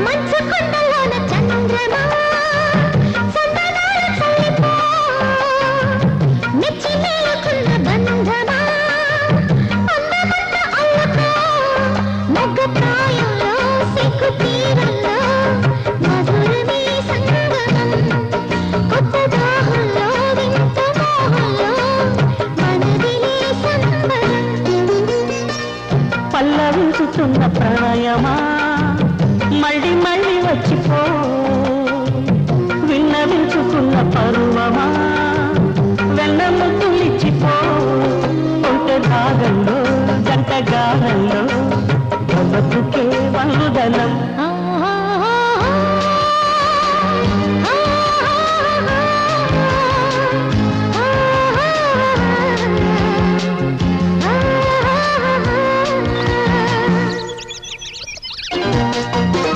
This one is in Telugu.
మంచు కొండలోన చంద్రమా సందనాల చల్లిపో మెచ్చి మేలుకున్న బంధమా అందమంత అల్లకో మొగ్గ ప్రాయంలో సిగ్గు తీరంలో మధురమే సంగమం కొత్త దాహంలో వింత మోహంలో మనదిలే సంబరం పల్లవించుతున్న ప్రాయమా మళ్ళీ మళ్ళీ వచ్చిపో విన్నవించుకున్న పరువమా వెన్న ముద్దులిచ్చిపో ఒంటె భాగంలో జంట గానంలో బతుకే వందనం